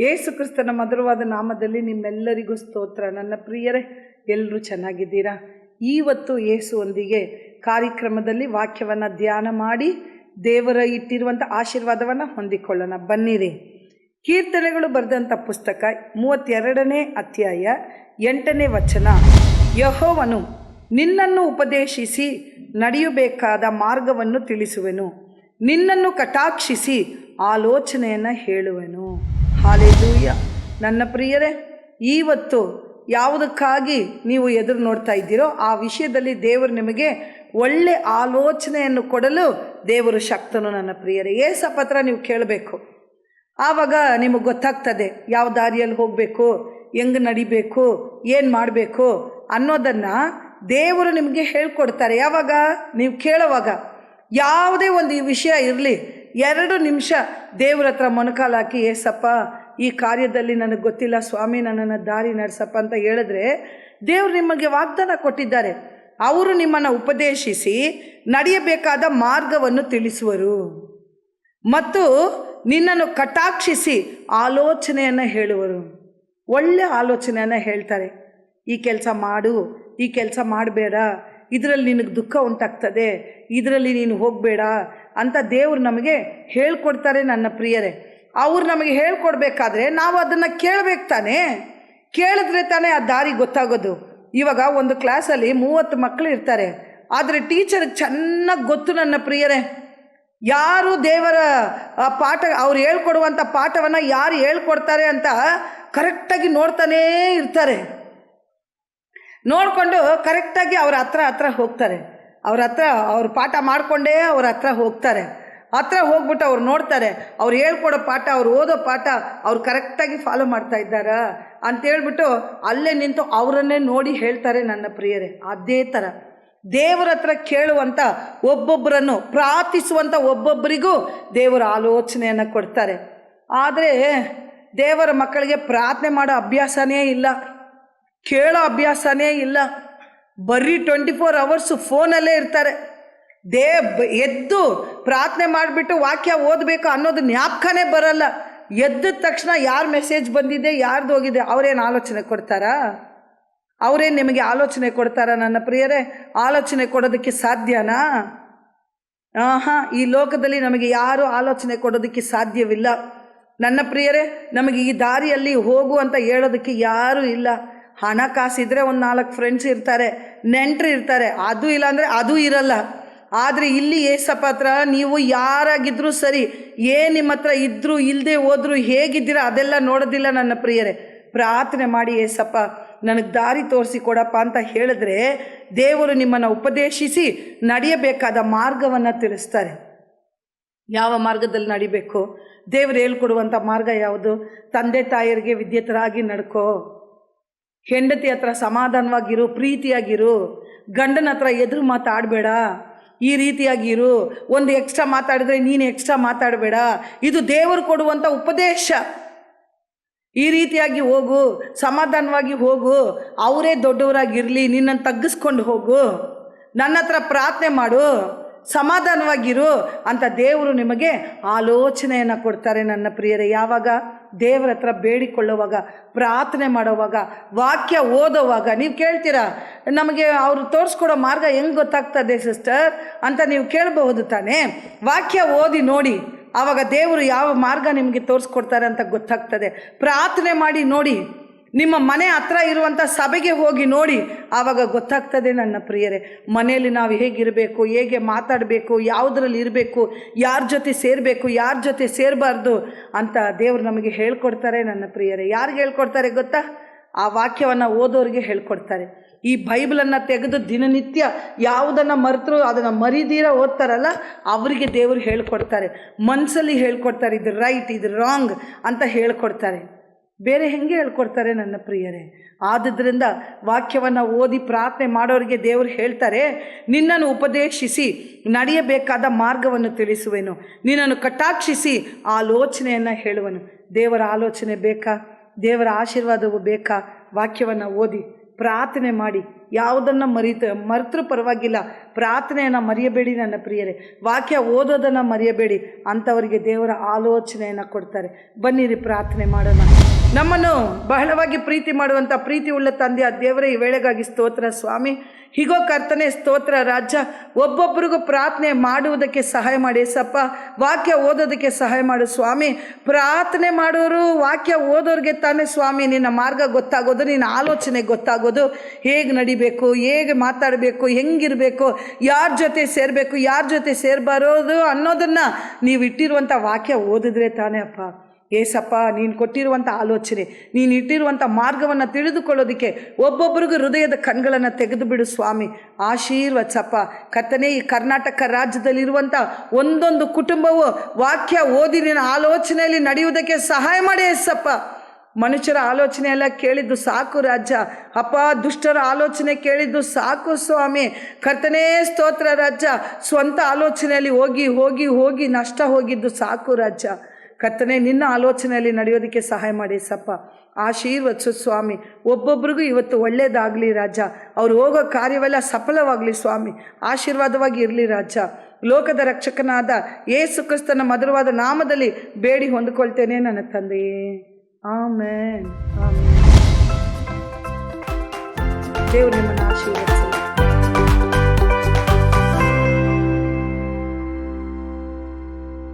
ಯೇಸು ಕ್ರಿಸ್ತನ ಮಧುರವಾದ ನಾಮದಲ್ಲಿ ನಿಮ್ಮೆಲ್ಲರಿಗೂ ಸ್ತೋತ್ರ. ನನ್ನ ಪ್ರಿಯರೇ, ಎಲ್ಲರೂ ಚೆನ್ನಾಗಿದ್ದೀರಾ? ಇವತ್ತು ಯೇಸುವೊಂದಿಗೆ ಕಾರ್ಯಕ್ರಮದಲ್ಲಿ ವಾಕ್ಯವನ್ನು ಧ್ಯಾನ ಮಾಡಿ ದೇವರ ಇಟ್ಟಿರುವಂಥ ಆಶೀರ್ವಾದವನ್ನು ಹೊಂದಿಕೊಳ್ಳೋಣ. ಬನ್ನಿರಿ. ಕೀರ್ತನೆಗಳು ಬರೆದಂಥ ಪುಸ್ತಕ 32ನೇ ಅಧ್ಯಾಯ 8ನೇ ವಚನ. ಯೆಹೋವನು ನಿನ್ನನ್ನು ಉಪದೇಶಿಸಿ ನಡೆಯಬೇಕಾದ ಮಾರ್ಗವನ್ನು ತಿಳಿಸುವೆನು, ನಿನ್ನನ್ನು ಕಟಾಕ್ಷಿಸಿ ಆಲೋಚನೆಯನ್ನು ಹೇಳುವೆನು. ಹಾಲೆಲೂಯ. ನನ್ನ ಪ್ರಿಯರೇ, ಇವತ್ತು ಯಾವುದಕ್ಕಾಗಿ ನೀವು ಎದುರು ನೋಡ್ತಾ ಇದ್ದೀರೋ ಆ ವಿಷಯದಲ್ಲಿ ದೇವರು ನಿಮಗೆ ಒಳ್ಳೆ ಆಲೋಚನೆಯನ್ನು ಕೊಡಲು ದೇವರು ಶಕ್ತನು. ನನ್ನ ಪ್ರಿಯರೇ, ಏಸಪ್ಪ ಹತ್ರ ನೀವು ಕೇಳಬೇಕು. ಆವಾಗ ನಿಮಗೆ ಗೊತ್ತಾಗ್ತದೆ ಯಾವ ದಾರಿಯಲ್ಲಿ ಹೋಗಬೇಕು, ಹೆಂಗೆ ನಡಿಬೇಕು, ಏನು ಮಾಡಬೇಕು ಅನ್ನೋದನ್ನು ದೇವರು ನಿಮಗೆ ಹೇಳ್ಕೊಡ್ತಾರೆ. ಯಾವಾಗ ನೀವು ಕೇಳುವಾಗ. ಯಾವುದೇ ಒಂದು ವಿಷಯ ಇರಲಿ, 2 ನಿಮಿಷ ದೇವ್ರ ಹತ್ರ ಮೊಣಕಾಲು ಹಾಕಿ, ಏಸಪ್ಪ ಈ ಕಾರ್ಯದಲ್ಲಿ ನನಗೆ ಗೊತ್ತಿಲ್ಲ ಸ್ವಾಮಿ, ನನ್ನನ್ನು ದಾರಿ ನಡೆಸಪ್ಪ ಅಂತ ಹೇಳಿದ್ರೆ ದೇವರು ನಿಮಗೆ ವಾಗ್ದಾನ ಕೊಟ್ಟಿದ್ದಾರೆ. ಅವರು ನಿಮ್ಮನ್ನು ಉಪದೇಶಿಸಿ ನಡೆಯಬೇಕಾದ ಮಾರ್ಗವನ್ನು ತಿಳಿಸುವರು ಮತ್ತು ನಿನ್ನನ್ನು ಕಟಾಕ್ಷಿಸಿ ಆಲೋಚನೆಯನ್ನು ಹೇಳುವರು. ಒಳ್ಳೆ ಆಲೋಚನೆಯನ್ನು ಹೇಳ್ತಾರೆ. ಈ ಕೆಲಸ ಮಾಡು, ಈ ಕೆಲಸ ಮಾಡಬೇಡ, ಇದರಲ್ಲಿ ನಿನಗೆ ದುಃಖ ಉಂಟಾಗ್ತದೆ, ಇದರಲ್ಲಿ ನೀನು ಹೋಗಬೇಡ ಅಂತ ದೇವರು ನಮಗೆ ಹೇಳ್ಕೊಡ್ತಾರೆ. ನನ್ನ ಪ್ರಿಯರೇ, ಅವ್ರು ನಮಗೆ ಹೇಳ್ಕೊಡ್ಬೇಕಾದ್ರೆ ನಾವು ಅದನ್ನು ಕೇಳಬೇಕು ತಾನೇ. ಕೇಳಿದ್ರೆ ತಾನೇ ಆ ದಾರಿ ಗೊತ್ತಾಗೋದು. ಇವಾಗ ಒಂದು ಕ್ಲಾಸಲ್ಲಿ 30 ಮಕ್ಕಳು ಇರ್ತಾರೆ, ಆದರೆ ಟೀಚರ್ಗೆ ಚೆನ್ನಾಗಿ ಗೊತ್ತು ನನ್ನ ಪ್ರಿಯರೇ, ಯಾರು ದೇವರ ಪಾಠ ಅವ್ರು ಹೇಳ್ಕೊಡುವಂಥ ಪಾಠವನ್ನು ಯಾರು ಹೇಳ್ಕೊಡ್ತಾರೆ ಅಂತ ಕರೆಕ್ಟಾಗಿ ನೋಡ್ತಾನೇ ಇರ್ತಾರೆ. ನೋಡಿಕೊಂಡು ಕರೆಕ್ಟಾಗಿ ಅವ್ರ ಹತ್ರ ಹೋಗ್ತಾರೆ. ಅವ್ರ ಪಾಠ ಮಾಡಿಕೊಂಡೇ ಅವ್ರ ಹತ್ರ ಹೋಗ್ತಾರೆ. ಹತ್ರ ಹೋಗ್ಬಿಟ್ಟು ಅವ್ರು ನೋಡ್ತಾರೆ, ಅವ್ರು ಹೇಳ್ಕೊಡೋ ಪಾಠ, ಅವ್ರು ಓದೋ ಪಾಠ ಅವ್ರು ಕರೆಕ್ಟಾಗಿ ಫಾಲೋ ಮಾಡ್ತಾ ಇದ್ದಾರಾ ಅಂತೇಳ್ಬಿಟ್ಟು ಅಲ್ಲೇ ನಿಂತು ಅವರನ್ನೇ ನೋಡಿ ಹೇಳ್ತಾರೆ. ನನ್ನ ಪ್ರಿಯರೇ, ಅದೇ ಥರ ದೇವರ ಹತ್ರ ಕೇಳುವಂಥ ಒಬ್ಬೊಬ್ಬರನ್ನು, ಪ್ರಾರ್ಥಿಸುವಂಥ ಒಬ್ಬೊಬ್ಬರಿಗೂ ದೇವರ ಆಲೋಚನೆಯನ್ನು ಕೊಡ್ತಾರೆ. ಆದರೆ ದೇವರ ಮಕ್ಕಳಿಗೆ ಪ್ರಾರ್ಥನೆ ಮಾಡೋ ಅಭ್ಯಾಸನೇ ಇಲ್ಲ, ಕೇಳೋ ಅಭ್ಯಾಸನೇ ಇಲ್ಲ. ಬರೀ 24 ಅವರ್ಸು ಫೋನಲ್ಲೇ ಇರ್ತಾರೆ. ಎದ್ದು ಪ್ರಾರ್ಥನೆ ಮಾಡಿಬಿಟ್ಟು ವಾಕ್ಯ ಓದಬೇಕು ಅನ್ನೋದು ಜ್ಞಾಪಕನೇ ಬರಲ್ಲ. ಎದ್ದ ತಕ್ಷಣ ಯಾರ ಮೆಸೇಜ್ ಬಂದಿದೆ, ಯಾರ್ದು ಹೋಗಿದೆ, ಅವರೇನು ಆಲೋಚನೆ ಕೊಡ್ತಾರಾ? ಅವರೇನು ನಿಮಗೆ ಆಲೋಚನೆ ಕೊಡ್ತಾರಾ? ನನ್ನ ಪ್ರಿಯರೇ, ಆಲೋಚನೆ ಕೊಡೋದಕ್ಕೆ ಸಾಧ್ಯನಾ? ಈ ಲೋಕದಲ್ಲಿ ನಮಗೆ ಯಾರೂ ಆಲೋಚನೆ ಕೊಡೋದಕ್ಕೆ ಸಾಧ್ಯವಿಲ್ಲ. ನನ್ನ ಪ್ರಿಯರೇ, ನಮಗೆ ಈ ದಾರಿಯಲ್ಲಿ ಹೋಗು ಅಂತ ಹೇಳೋದಕ್ಕೆ ಯಾರೂ ಇಲ್ಲ. ಹಣ ಕಾಸಿದ್ರೆ ಒಂದು 4 ಫ್ರೆಂಡ್ಸ್ ಇರ್ತಾರೆ, ನೆಂಟರು ಇರ್ತಾರೆ, ಅದು ಇಲ್ಲಾಂದರೆ ಅದೂ ಇರಲ್ಲ. ಆದರೆ ಇಲ್ಲಿ ಏಸಪ್ಪ ಹತ್ರ ನೀವು ಯಾರಾಗಿದ್ರೂ ಸರಿ, ನಿಮ್ಮ ಹತ್ರ ಇದ್ದರೂ ಇಲ್ಲದೆ ಹೋದರೂ ಹೇಗಿದ್ದೀರಾ ಅದೆಲ್ಲ ನೋಡೋದಿಲ್ಲ. ನನ್ನ ಪ್ರಿಯರೇ, ಪ್ರಾರ್ಥನೆ ಮಾಡಿ, ಏಸಪ್ಪ ನನಗೆ ದಾರಿ ತೋರಿಸಿ ಕೊಡಪ್ಪ ಅಂತ ಹೇಳಿದ್ರೆ ದೇವರು ನಿಮ್ಮನ್ನು ಉಪದೇಶಿಸಿ ನಡೆಯಬೇಕಾದ ಮಾರ್ಗವನ್ನು ತಿಳಿಸ್ತಾರೆ. ಯಾವ ಮಾರ್ಗದಲ್ಲಿ ನಡಿಬೇಕು? ದೇವರು ಹೇಳ್ಕೊಡುವಂಥ ಮಾರ್ಗ ಯಾವುದು? ತಂದೆ ತಾಯಿಯರಿಗೆ ವಿದ್ಯುತ್ತರಾಗಿ ನಡ್ಕೋ, ಹೆಂಡತಿ ಹತ್ರ ಸಮಾಧಾನವಾಗಿರು, ಪ್ರೀತಿಯಾಗಿರು, ಗಂಡನ ಹತ್ರ ಎದುರು ಮಾತಾಡಬೇಡ, ಈ ರೀತಿಯಾಗಿರು, ಒಂದು ಎಕ್ಸ್ಟ್ರಾ ಮಾತಾಡಿದ್ರೆ ನೀನು ಎಕ್ಸ್ಟ್ರಾ ಮಾತಾಡಬೇಡ. ಇದು ದೇವರು ಕೊಡುವಂಥ ಉಪದೇಶ. ಈ ರೀತಿಯಾಗಿ ಹೋಗು, ಸಮಾಧಾನವಾಗಿ ಹೋಗು, ಅವರೇ ದೊಡ್ಡವರಾಗಿರಲಿ, ನಿನ್ನನ್ನು ತಗ್ಗಿಸ್ಕೊಂಡು ಹೋಗು, ನನ್ನ ಹತ್ರ ಪ್ರಾರ್ಥನೆ ಮಾಡು, ಸಮಾಧಾನವಾಗಿರು ಅಂತ ದೇವರು ನಿಮಗೆ ಆಲೋಚನೆಯನ್ನು ಕೊಡ್ತಾರೆ. ನನ್ನ ಪ್ರಿಯರೇ, ಯಾವಾಗ? ದೇವರ ಹತ್ರ ಬೇಡಿಕೊಳ್ಳುವಾಗ, ಪ್ರಾರ್ಥನೆ ಮಾಡೋವಾಗ, ವಾಕ್ಯ ಓದೋವಾಗ. ನೀವು ಕೇಳ್ತೀರಾ, ನಮಗೆ ಅವರು ತೋರಿಸ್ಕೊಡೋ ಮಾರ್ಗ ಹೆಂಗೆ ಗೊತ್ತಾಗ್ತದೆ ಸಿಸ್ಟರ್ ಅಂತ ನೀವು ಕೇಳಬಹುದು ತಾನೇ. ವಾಕ್ಯ ಓದಿ ನೋಡಿ, ಆವಾಗ ದೇವರು ಯಾವ ಮಾರ್ಗ ನಿಮಗೆ ತೋರಿಸ್ಕೊಡ್ತಾರೆ ಅಂತ ಗೊತ್ತಾಗ್ತದೆ. ಪ್ರಾರ್ಥನೆ ಮಾಡಿ ನೋಡಿ, ನಿಮ್ಮ ಮನೆ ಹತ್ರ ಇರುವಂಥ ಸಭೆಗೆ ಹೋಗಿ ನೋಡಿ, ಆವಾಗ ಗೊತ್ತಾಗ್ತದೆ. ನನ್ನ ಪ್ರಿಯರೇ, ಮನೆಯಲ್ಲಿ ನಾವು ಹೇಗಿರಬೇಕು, ಹೇಗೆ ಮಾತಾಡಬೇಕು, ಯಾವುದರಲ್ಲಿ ಇರಬೇಕು, ಯಾರ ಜೊತೆ ಸೇರಬೇಕು, ಯಾರ ಜೊತೆ ಸೇರಬಾರ್ದು ಅಂತ ದೇವರು ನಮಗೆ ಹೇಳ್ಕೊಡ್ತಾರೆ. ನನ್ನ ಪ್ರಿಯರೇ, ಯಾರಿಗೆ ಹೇಳ್ಕೊಡ್ತಾರೆ ಗೊತ್ತಾ? ಆ ವಾಕ್ಯವನ್ನು ಓದೋರಿಗೆ ಹೇಳ್ಕೊಡ್ತಾರೆ. ಈ ಬೈಬಲನ್ನು ತೆಗೆದು ದಿನನಿತ್ಯ ಯಾವುದನ್ನು ಮರೆತರೂ ಅದನ್ನು ಮರಿದೀರ ಓದ್ತಾರಲ್ಲ, ಅವರಿಗೆ ದೇವರು ಹೇಳ್ಕೊಡ್ತಾರೆ. ಮನಸ್ಸಲ್ಲಿ ಹೇಳ್ಕೊಡ್ತಾರೆ, ಇದು ರೈಟ್, ಇದು ರಾಂಗ್ ಅಂತ ಹೇಳ್ಕೊಡ್ತಾರೆ. ಬೇರೆ ಹೆಂಗೆ ಹೇಳ್ಕೊಡ್ತಾರೆ? ನನ್ನ ಪ್ರಿಯರೇ, ಆದುದರಿಂದ ವಾಕ್ಯವನ್ನು ಓದಿ ಪ್ರಾರ್ಥನೆ ಮಾಡೋರಿಗೆ ದೇವರು ಹೇಳ್ತಾರೆ, ನಿನ್ನನ್ನು ಉಪದೇಶಿಸಿ ನಡೆಯಬೇಕಾದ ಮಾರ್ಗವನ್ನು ತಿಳಿಸುವೆನು, ನಿನ್ನನ್ನು ಕಟಾಕ್ಷಿಸಿ ಆಲೋಚನೆಯನ್ನು ಹೇಳುವನು. ದೇವರ ಆಲೋಚನೆ ಬೇಕಾ? ದೇವರ ಆಶೀರ್ವಾದವು ಬೇಕಾ? ವಾಕ್ಯವನ್ನು ಓದಿ ಪ್ರಾರ್ಥನೆ ಮಾಡಿ ಯಾವುದನ್ನು ಮರೆತರೂ ಪರವಾಗಿಲ್ಲ, ಪ್ರಾರ್ಥನೆಯನ್ನು ಮರೆಯಬೇಡಿ ನನ್ನ ಪ್ರಿಯರೇ. ವಾಕ್ಯ ಓದೋದನ್ನು ಮರೆಯಬೇಡಿ. ಅಂಥವರಿಗೆ ದೇವರ ಆಲೋಚನೆಯನ್ನು ಕೊಡ್ತಾರೆ. ಬನ್ನಿರಿ ಪ್ರಾರ್ಥನೆ ಮಾಡೋಣ. ನಮ್ಮನ್ನು ಬಹಳವಾಗಿ ಪ್ರೀತಿ ಮಾಡುವಂಥ ಪ್ರೀತಿ ಉಳ್ಳ ತಂದೆಯ ದೇವರೇ, ಈ ವೇಳೆಗಾಗಿ ಸ್ತೋತ್ರ ಸ್ವಾಮಿ. ಹೀಗೋ ಕರ್ತನೆ ಸ್ತೋತ್ರ ರಾಜ. ಒಬ್ಬೊಬ್ಬರಿಗೂ ಪ್ರಾರ್ಥನೆ ಮಾಡುವುದಕ್ಕೆ ಸಹಾಯ ಮಾಡಿ ಏಸಪ್ಪ. ವಾಕ್ಯ ಓದೋದಕ್ಕೆ ಸಹಾಯ ಮಾಡು ಸ್ವಾಮಿ. ಪ್ರಾರ್ಥನೆ ಮಾಡೋರು, ವಾಕ್ಯ ಓದೋರಿಗೆ ತಾನೇ ಸ್ವಾಮಿ ನಿನ್ನ ಮಾರ್ಗ ಗೊತ್ತಾಗೋದು, ನಿನ್ನ ಆಲೋಚನೆ ಗೊತ್ತಾಗೋದು. ಹೇಗೆ ನಡಿಬೇಕು, ಹೇಗೆ ಮಾತಾಡಬೇಕು, ಹೆಂಗಿರಬೇಕು, ಯಾರ ಜೊತೆ ಸೇರಬೇಕು, ಯಾರ ಜೊತೆ ಸೇರಬಾರೋದು ಅನ್ನೋದನ್ನು ನೀವು ಇಟ್ಟಿರುವಂಥ ವಾಕ್ಯ ಓದಿದ್ರೆ ತಾನೇ ಅಪ್ಪ. ಏಸಪ್ಪ, ನೀನು ಕೊಟ್ಟಿರುವಂಥ ಆಲೋಚನೆ, ನೀನು ಇಟ್ಟಿರುವಂಥ ಮಾರ್ಗವನ್ನು ತಿಳಿದುಕೊಳ್ಳೋದಕ್ಕೆ ಒಬ್ಬೊಬ್ಬರಿಗೂ ಹೃದಯದ ಕಣ್ಗಳನ್ನು ತೆಗೆದು ಬಿಡು ಸ್ವಾಮಿ. ಆಶೀರ್ವದಿಸಪ್ಪ ಕರ್ತನೇ. ಈ ಕರ್ನಾಟಕ ರಾಜ್ಯದಲ್ಲಿರುವಂಥ ಒಂದೊಂದು ಕುಟುಂಬವು ವಾಕ್ಯ ಓದಿ ನಿನ್ನ ಆಲೋಚನೆಯಲ್ಲಿ ನಡೆಯುವುದಕ್ಕೆ ಸಹಾಯ ಮಾಡಿ ಏಸಪ್ಪ. ಮನುಷ್ಯರ ಆಲೋಚನೆ ಎಲ್ಲ ಕೇಳಿದ್ದು ಸಾಕು ರಾಜ ಅಪ್ಪ. ದುಷ್ಟರ ಆಲೋಚನೆ ಕೇಳಿದ್ದು ಸಾಕು ಸ್ವಾಮಿ. ಕರ್ತನೇ ಸ್ತೋತ್ರ ರಾಜ. ಸ್ವಂತ ಆಲೋಚನೆಯಲ್ಲಿ ಹೋಗಿ ಹೋಗಿ ಹೋಗಿ ನಷ್ಟ ಹೋಗಿದ್ದು ಸಾಕು ರಾಜ. ಕರ್ತನೆ, ನಿನ್ನ ಆಲೋಚನೆಯಲ್ಲಿ ನಡೆಯೋದಕ್ಕೆ ಸಹಾಯ ಮಾಡಿ ಸಪ್ಪ. ಆಶೀರ್ವದಿಸು ಸ್ವಾಮಿ. ಒಬ್ಬೊಬ್ರಿಗೂ ಇವತ್ತು ಒಳ್ಳೆಯದಾಗಲಿ ರಾಜ. ಅವ್ರು ಹೋಗೋ ಕಾರ್ಯವೆಲ್ಲ ಸಫಲವಾಗಲಿ ಸ್ವಾಮಿ. ಆಶೀರ್ವಾದವಾಗಿ ಇರಲಿ ರಾಜ. ಲೋಕದ ರಕ್ಷಕನಾದ ಯೇಸು ಕ್ರಿಸ್ತನ ಮಧುರವಾದ ನಾಮದಲ್ಲಿ ಬೇಡಿ ಹೊಂದಿಕೊಳ್ತೇನೆ ನನ್ನ ತಂದೆಯೇ. ಆಮೆನ್. ಆಮೆನ್. ದೇವರು ನಿಮ್ಮನ್ನು ಆಶೀರ್ವದಿಸಲಿ.